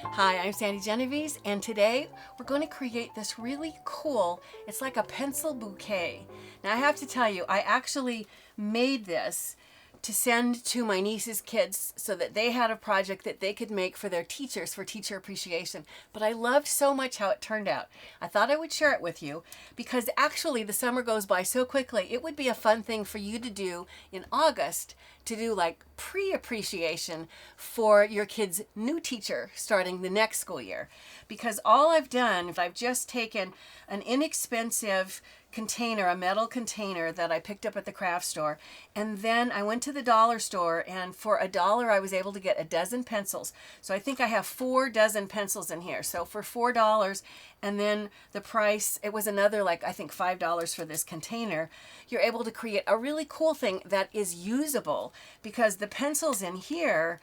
Hi, I'm Sandi Genovese, and today we're going to create this really cool, it's like a pencil bouquet. Now I have to tell you, I actually made this to send to my niece's kids so that they had a project that they could make for their teachers for teacher appreciation. But I loved so much how it turned out. I thought I would share it with you because actually the summer goes by so quickly. It would be a fun thing for you to do in August, to do like pre-appreciation for your kid's new teacher starting the next school year. Because all I've done is I've just taken an inexpensive container, a metal container that I picked up at the craft store, and then I went to the dollar store, and for $1 I was able to get a dozen pencils. So I think I have 4 dozen pencils in here. So for $4, and then the price, it was another, like, I think $5 for this container, you're able to create a really cool thing that is usable, because the pencils in here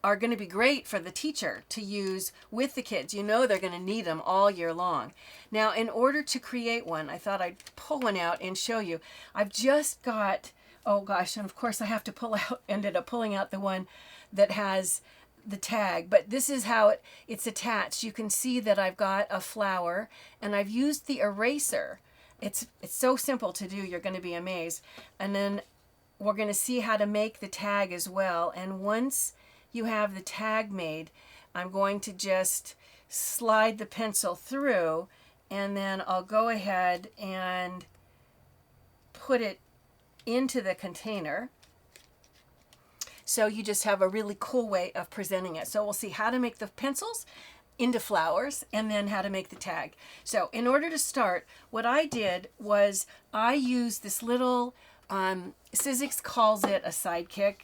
are going to be great for the teacher to use with the kids. You know they're going to need them all year long. Now, in order to create one, I thought I'd pull one out and show you. I've just got, oh gosh, and of course I have to pull out, ended up pulling out the one that has the tag, but this is how it's attached. You can see that I've got a flower, and I've used the eraser. It's so simple to do, you're going to be amazed. And then we're going to see how to make the tag as well. And once you have the tag made, I'm going to just slide the pencil through, and then I'll go ahead and put it into the container. So you just have a really cool way of presenting it. So we'll see how to make the pencils into flowers and then how to make the tag. So in order to start, what I did was I used this little Sizzix calls it a sidekick.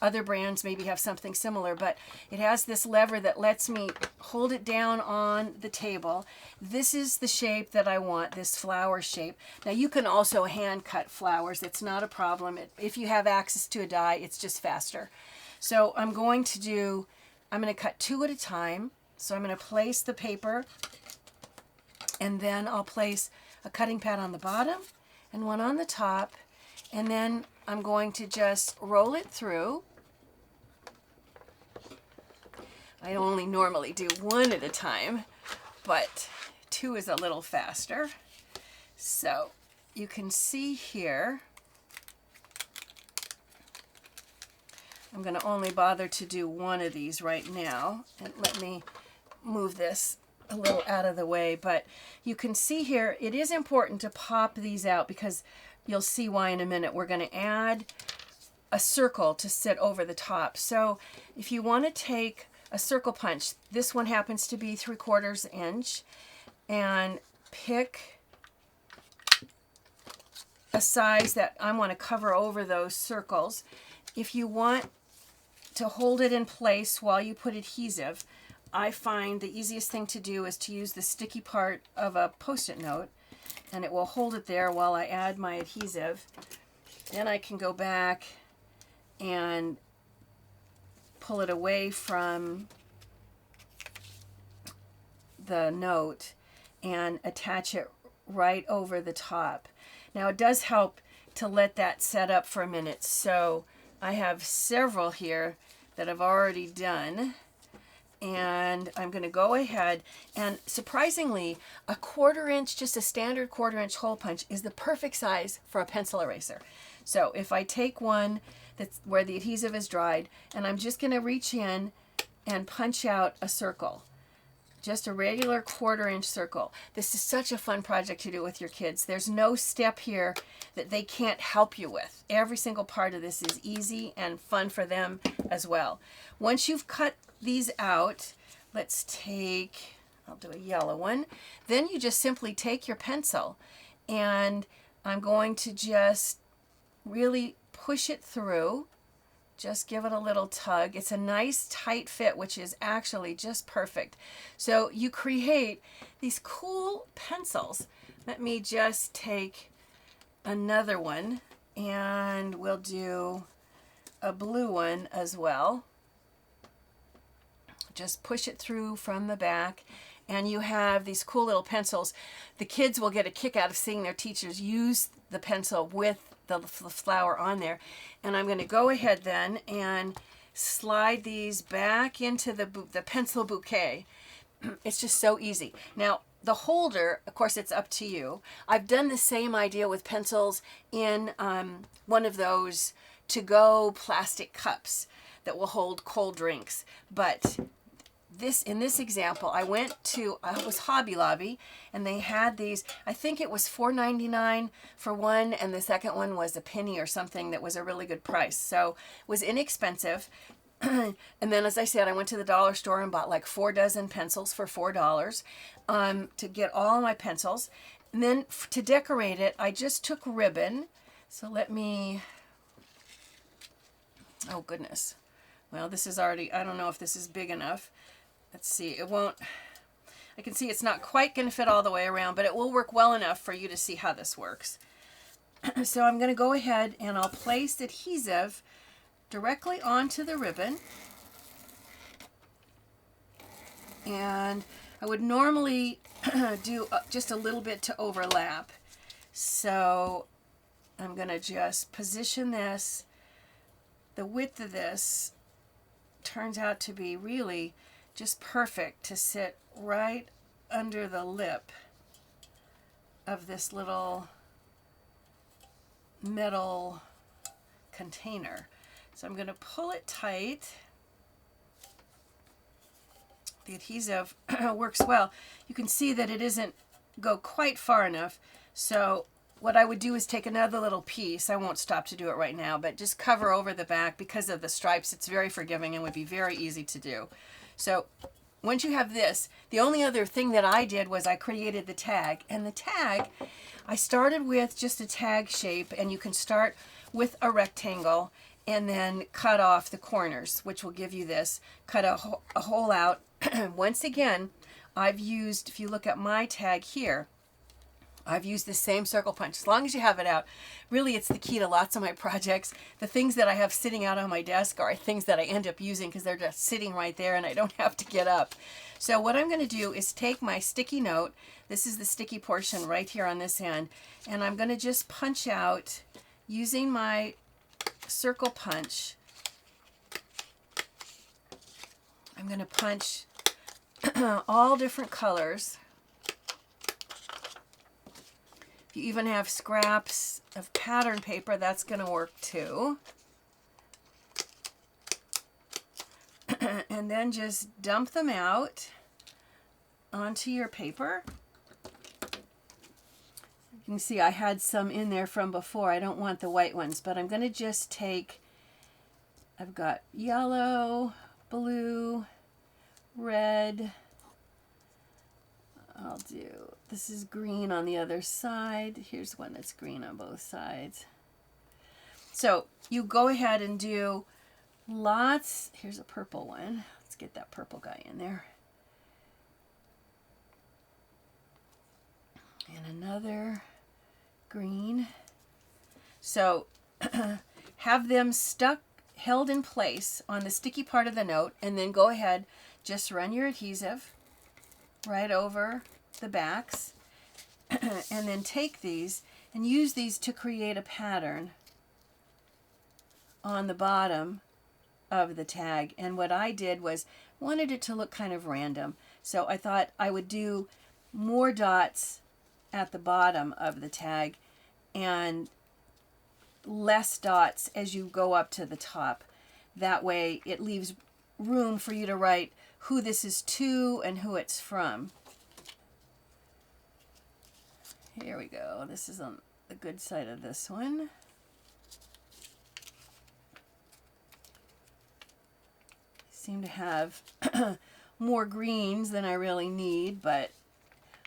Other brands maybe have something similar, but it has this lever that lets me hold it down on the table. This is the shape that I want, this flower shape. Now you can also hand cut flowers. It's not a problem. If you have access to a die, it's just faster. So I'm going to cut 2 at a time. So I'm going to place the paper, and then I'll place a cutting pad on the bottom and one on the top. And then I'm going to just roll it through. I only normally do 1 at a time, but 2 is a little faster. So you can see here, I'm going to only bother to do 1 of these right now. And let me move this a little out of the way. But you can see here, it is important to pop these out because you'll see why in a minute. We're going to add a circle to sit over the top. So if you want to take a circle punch, this one happens to be 3/4 inch, and pick a size that I want to cover over those circles. If you want to hold it in place while you put adhesive, I find the easiest thing to do is to use the sticky part of a Post-it note, and it will hold it there while I add my adhesive. Then I can go back and pull it away from the note and attach it right over the top. Now it does help to let that set up for a minute. So I have several here that I've already done. And I'm going to go ahead, and surprisingly, a 1/4 inch, just a standard 1/4 inch hole punch, is the perfect size for a pencil eraser. So if I take one that's where the adhesive is dried, and I'm just going to reach in and punch out a circle, just a regular 1/4 inch circle. This is such a fun project to do with your kids. There's no step here that they can't help you with. Every single part of this is easy and fun for them as well. Once you've cut these out, let's take, I'll do a yellow one. Then you just simply take your pencil, and I'm going to just really push it through. Just give it a little tug. It's a nice tight fit, which is actually just perfect. So you create these cool pencils. Let me just take another one, and we'll do a blue one as well. Just push it through from the back, and you have these cool little pencils. The kids will get a kick out of seeing their teachers use the pencil with the flower on there. And I'm going to go ahead then and slide these back into the pencil bouquet. It's just so easy. Now, the holder, of course, it's up to you. I've done the same idea with pencils in one of those to-go plastic cups that will hold cold drinks. But in this example, I went to, it was Hobby Lobby, and they had these, I think it was $4.99 for one, and the second one was a penny or something that was a really good price. So it was inexpensive. And then, as I said, I went to the dollar store and bought like 4 dozen pencils for $4 to get all my pencils. And then to decorate it, I just took ribbon. So let me, oh goodness. Well, this is already, I don't know if this is big enough. Let's see, it won't, I can see it's not quite going to fit all the way around, but it will work well enough for you to see how this works. So I'm going to go ahead and I'll place adhesive directly onto the ribbon. And I would normally do just a little bit to overlap. So I'm going to just position this. The width of this turns out to be really just perfect to sit right under the lip of this little metal container. So I'm going to pull it tight. The adhesive works well. You can see that it doesn't go quite far enough. So what I would do is take another little piece. I won't stop to do it right now, but just cover over the back. Because of the stripes, it's very forgiving and would be very easy to do. So once you have this, the only other thing that I did was I created the tag. And the tag, I started with just a tag shape, and you can start with a rectangle and then cut off the corners, which will give you this. Cut a hole out. Once again, I've used, if you look at my tag here, I've used the same circle punch. As long as you have it out, really it's the key to lots of my projects. The things that I have sitting out on my desk are things that I end up using because they're just sitting right there and I don't have to get up. So what I'm going to do is take my sticky note. This is the sticky portion right here on this end. And I'm going to just punch out using my circle punch. I'm going to punch all different colors. You even have scraps of pattern paper, that's going to work too. And then just dump them out onto your paper. You can see I had some in there from before. I don't want the white ones, but I'm going to just take, I've got yellow, blue, red. I'll do, this is green on the other side. Here's one that's green on both sides. So you go ahead and do lots. Here's a purple one. Let's get that purple guy in there. And another green. So have them stuck, held in place on the sticky part of the note, and then go ahead, just run your adhesive right over the backs, and then take these and use these to create a pattern on the bottom of the tag. And what I did was wanted it to look kind of random, so I thought I would do more dots at the bottom of the tag and less dots as you go up to the top. That way it leaves room for you to write who this is to and who it's from. Here we go. This is on the good side of this one. Seem to have more greens than I really need, but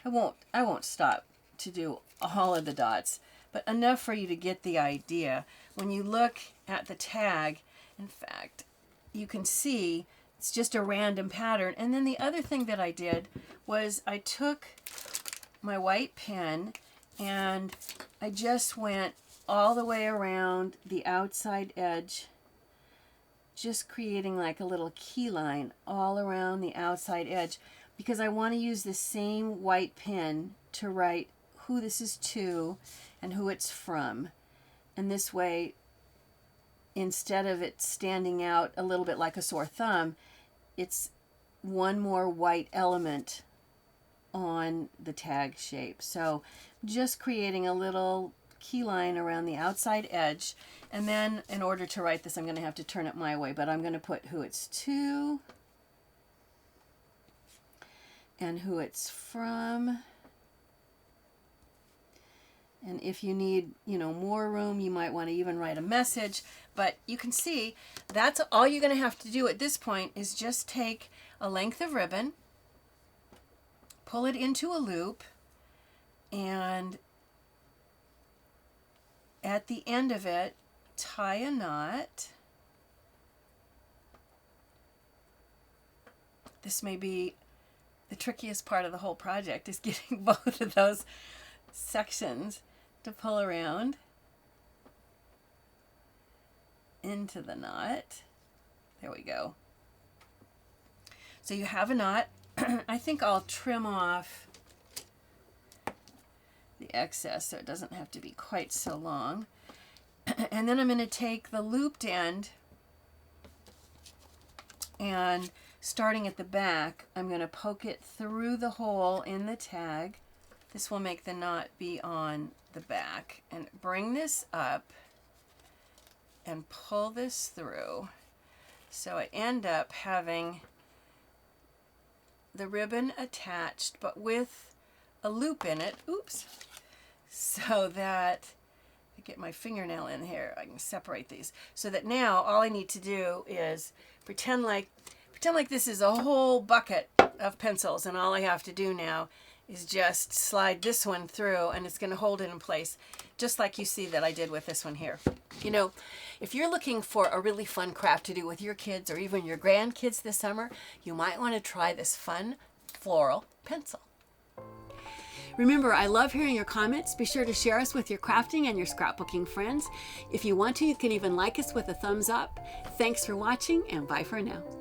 I won't stop to do all of the dots, but enough for you to get the idea. When you look at the tag, in fact, you can see it's just a random pattern. And then the other thing that I did was I took my white pen and I just went all the way around the outside edge, just creating like a little key line all around the outside edge, because I want to use the same white pen to write who this is to and who it's from. And this way, instead of it standing out a little bit like a sore thumb, it's one more white element on the tag shape. So just creating a little key line around the outside edge. And then in order to write this, I'm going to have to turn it my way, but I'm going to put who it's to and who it's from. And if you need, more room, you might want to even write a message. But you can see that's all you're going to have to do at this point is just take a length of ribbon, pull it into a loop, and at the end of it, tie a knot. This may be the trickiest part of the whole project, is getting both of those sections to pull around into the knot. There we go. So you have a knot. I think I'll trim off the excess so it doesn't have to be quite so long. And then I'm going to take the looped end, and starting at the back, I'm going to poke it through the hole in the tag. This will make the knot be on the back, and bring this up and pull this through. So I end up having the ribbon attached, but with a loop in it. Oops. So that, I get my fingernail in here, I can separate these. So that now all I need to do is pretend like this is a whole bucket of pencils, and all I have to do now is just slide this one through, and it's going to hold it in place, just like you see that I did with this one here. If you're looking for a really fun craft to do with your kids or even your grandkids this summer, you might want to try this fun floral pencil. Remember, I love hearing your comments. Be sure to share us with your crafting and your scrapbooking friends. If you want to, you can even like us with a thumbs up. Thanks for watching, and bye for now.